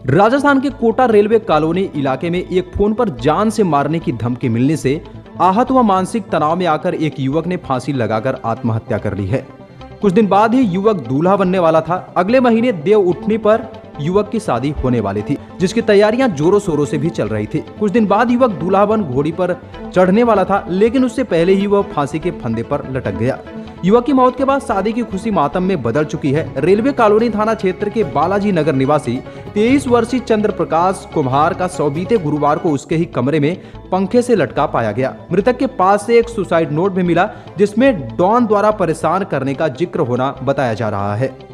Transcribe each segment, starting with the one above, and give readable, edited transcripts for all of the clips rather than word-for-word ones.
राजस्थान के Kota railway colony इलाके में एक फोन पर जान से मारने की धमकी मिलने से आहत व मानसिक तनाव में आकर एक युवक ने फांसी लगाकर आत्महत्या कर ली है। कुछ दिन बाद ही युवक दूल्हा बनने वाला था। अगले महीने देव उठने पर युवक की शादी होने वाली थी, जिसकी तैयारियां जोरों शोरों से भी चल रही थी। कुछ दिन बाद युवक दूल्हा बन घोड़ी पर चढ़ने वाला था, लेकिन उससे पहले ही वह फांसी के फंदे पर लटक गया। युवक की मौत के बाद शादी की खुशी मातम में बदल चुकी है। रेलवे कॉलोनी थाना क्षेत्र के बालाजी नगर निवासी 23 वर्षीय चंद्र प्रकाश कुम्हार का शव बीते गुरुवार को उसके ही कमरे में पंखे से लटका पाया गया। मृतक के पास से एक सुसाइड नोट भी मिला, जिसमें डॉन द्वारा परेशान करने का जिक्र होना बताया जा रहा है।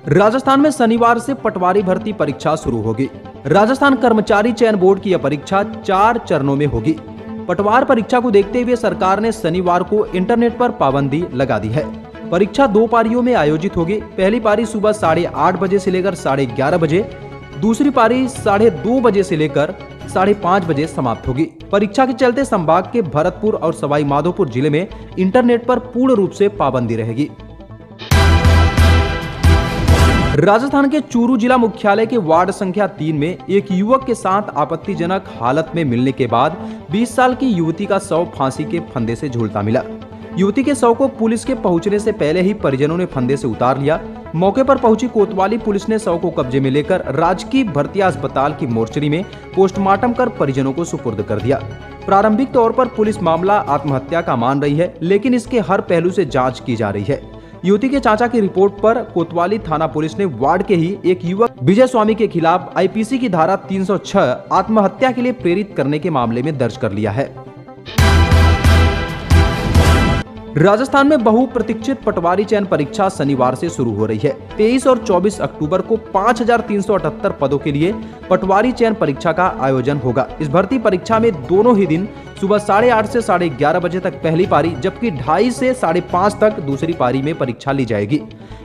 राजस्थान में शनिवार से पटवारी भर्ती परीक्षा शुरू होगी। राजस्थान कर्मचारी चयन बोर्ड की यह परीक्षा 4 चरणों में होगी। पटवार परीक्षा को देखते हुए सरकार ने शनिवार को इंटरनेट पर पाबंदी लगा दी है। परीक्षा 2 पारियों में आयोजित होगी। पहली पारी सुबह 8:30 बजे से लेकर 11:30 बजे, दूसरी पारी 2:30 बजे से लेकर 5:30 बजे समाप्त होगी। परीक्षा के चलते संभाग के भरतपुर और सवाई माधोपुर जिले में इंटरनेट पर पूर्ण रूप से पाबंदी रहेगी। राजस्थान के चूरू जिला मुख्यालय के वार्ड संख्या 3 में एक युवक के साथ आपत्तिजनक हालत में मिलने के बाद 20 साल की युवती का शव फांसी के फंदे से झूलता मिला। युवती के शव को पुलिस के पहुंचने से पहले ही परिजनों ने फंदे से उतार लिया। मौके पर पहुंची कोतवाली पुलिस ने शव को कब्जे में लेकर राजकीय भरतिया अस्पताल की मोर्चरी में पोस्टमार्टम कर परिजनों को सुपुर्द कर दिया। प्रारंभिक तौर पर पुलिस मामला आत्महत्या का मान रही है, लेकिन इसके हर पहलू से जाँच की जा रही है। युवती के चाचा की रिपोर्ट पर कोतवाली थाना पुलिस ने वार्ड के ही एक युवक विजय स्वामी के खिलाफ आईपीसी की धारा 306 आत्महत्या के लिए प्रेरित करने के मामले में दर्ज कर लिया है। राजस्थान में बहुप्रतीक्षित पटवारी चयन परीक्षा शनिवार से शुरू हो रही है। 23 और 24 अक्टूबर को 5378 पदों के लिए पटवारी चयन परीक्षा का आयोजन होगा। इस भर्ती परीक्षा में दोनों ही दिन सुबह 8:30 से 11:30 बजे तक पहली पारी, जबकि 2:30 से 5:30 तक दूसरी पारी में परीक्षा ली जाएगी।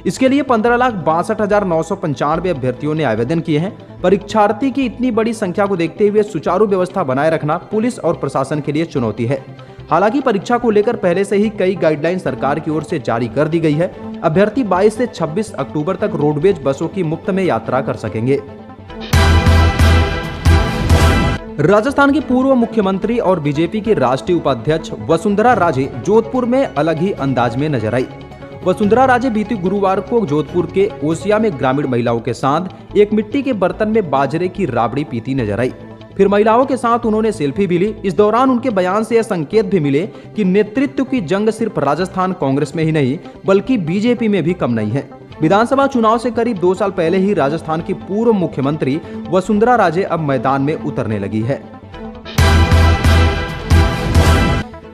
इसके लिए 15,62,995 अभ्यर्थियों ने आवेदन किए हैं। परीक्षार्थी की इतनी बड़ी संख्या को देखते हुए सुचारू व्यवस्था बनाए रखना पुलिस और प्रशासन के लिए चुनौती है। हालांकि परीक्षा को लेकर पहले से ही कई गाइडलाइन सरकार की ओर से जारी कर दी गई है। अभ्यर्थी 22 से 26 अक्टूबर तक रोडवेज बसों की मुफ्त में यात्रा कर सकेंगे। राजस्थान की पूर्व मुख्यमंत्री और बीजेपी के राष्ट्रीय उपाध्यक्ष वसुंधरा राजे जोधपुर में अलग ही अंदाज में नजर आई। वसुंधरा राजे बीती गुरुवार को जोधपुर के ओसिया में ग्रामीण महिलाओं के साथ एक मिट्टी के बर्तन में बाजरे की राबड़ी पीती नजर आई। फिर महिलाओं के साथ उन्होंने सेल्फी भी ली। इस दौरान उनके बयान से यह संकेत भी मिले कि नेतृत्व की जंग सिर्फ राजस्थान कांग्रेस में ही नहीं, बल्कि बीजेपी में भी कम नहीं है। विधानसभा चुनाव से करीब 2 साल पहले ही राजस्थान की पूर्व मुख्यमंत्री वसुंधरा राजे अब मैदान में उतरने लगी है।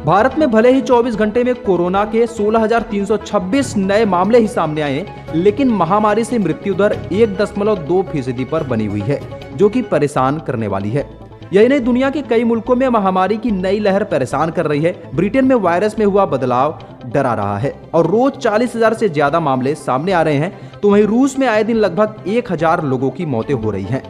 भारत में भले ही 24 घंटे में कोरोना के 16,326 नए मामले ही सामने आए, लेकिन महामारी से मृत्यु दर 1.2% पर बनी हुई है, जो कि परेशान करने वाली है। यही नहीं, दुनिया के कई मुल्कों में महामारी की नई लहर परेशान कर रही है। ब्रिटेन में वायरस में हुआ बदलाव डरा रहा है और रोज 40,000 से ज्यादा मामले सामने आ रहे हैं, तो वहीं रूस में आए दिन लगभग 1,000 लोगों की मौतें हो रही हैं।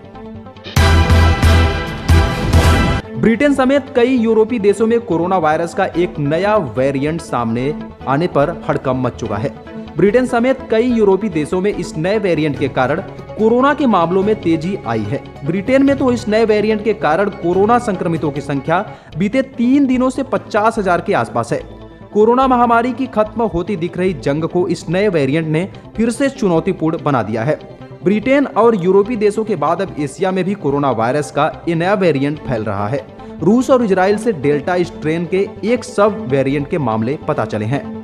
ब्रिटेन समेत कई यूरोपीय देशों में कोरोना वायरस का एक नया वेरिएंट सामने आने पर हड़कंप मच चुका है। ब्रिटेन समेत कई यूरोपीय देशों में इस नए वेरिएंट के कारण कोरोना के मामलों में तेजी आई है। ब्रिटेन में तो इस नए वेरिएंट के कारण कोरोना संक्रमितों की संख्या बीते 3 दिनों से 50,000 के आसपास है। कोरोना महामारी की खत्म होती दिख रही जंग को इस नए वेरिएंट ने फिर से चुनौतीपूर्ण बना दिया है। ब्रिटेन और यूरोपीय देशों के बाद अब एशिया में भी कोरोना वायरस का ये नया वेरिएंट फैल रहा है। रूस और इजराइल से डेल्टा स्ट्रेन के एक सब वेरिएंट के मामले पता चले हैं।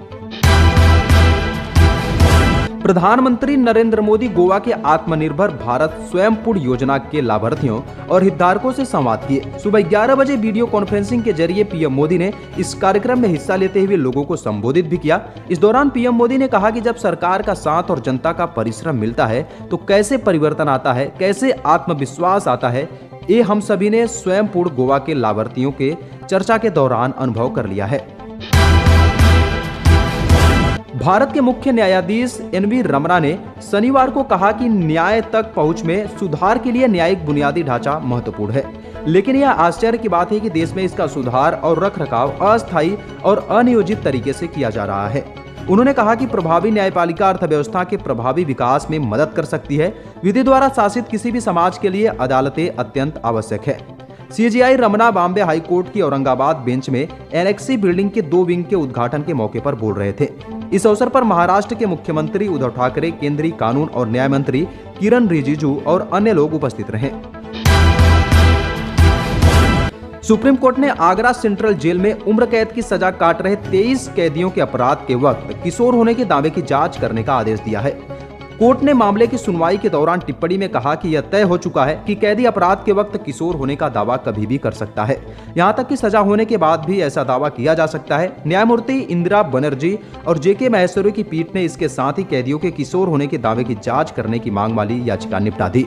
प्रधानमंत्री नरेंद्र मोदी गोवा के आत्मनिर्भर भारत स्वयं पूर्ण योजना के लाभार्थियों और हितधारकों से संवाद किए। सुबह 11 बजे वीडियो कॉन्फ्रेंसिंग के जरिए पीएम मोदी ने इस कार्यक्रम में हिस्सा लेते हुए लोगों को संबोधित भी किया। इस दौरान पीएम मोदी ने कहा कि जब सरकार का साथ और जनता का परिश्रम मिलता है तो कैसे परिवर्तन आता है, कैसे आत्मविश्वास आता है, ये हम सभी ने स्वयं पूर्ण गोवा के लाभार्थियों के चर्चा के दौरान अनुभव कर लिया है। भारत के मुख्य न्यायाधीश एनवी रमना ने शनिवार को कहा कि न्याय तक पहुंच में सुधार के लिए न्यायिक बुनियादी ढांचा महत्वपूर्ण है, लेकिन यह आश्चर्य की बात है कि देश में इसका सुधार और रखरखाव अस्थायी और अनियोजित तरीके से किया जा रहा है। उन्होंने कहा कि प्रभावी न्यायपालिका अर्थव्यवस्था के प्रभावी विकास में मदद कर सकती है। विधि द्वारा शासित किसी भी समाज के लिए अदालतें अत्यंत आवश्यक है। CJI Ramana Bombay high court की औरंगाबाद बेंच में एनेक्सी बिल्डिंग के 2 विंग के उद्घाटन के मौके पर बोल रहे थे। इस अवसर पर महाराष्ट्र के मुख्यमंत्री उद्धव ठाकरे, केंद्रीय कानून और न्याय मंत्री किरण रिजिजू और अन्य लोग उपस्थित रहे। सुप्रीम कोर्ट ने आगरा सेंट्रल जेल में उम्र कैद की सजा काट रहे 23 कैदियों के अपराध के वक्त किशोर होने के दावे की जांच करने का आदेश दिया है। कोर्ट ने मामले की सुनवाई के दौरान टिप्पणी में कहा कि यह तय हो चुका है कि कैदी अपराध के वक्त किशोर होने का दावा कभी भी कर सकता है। यहां तक कि सजा होने के बाद भी ऐसा दावा किया जा सकता है। न्यायमूर्ति इंदिरा बनर्जी और जेके महेश्वरी की पीठ ने इसके साथ ही कैदियों के किशोर होने के दावे की जांच करने की मांग वाली याचिका निपटा दी।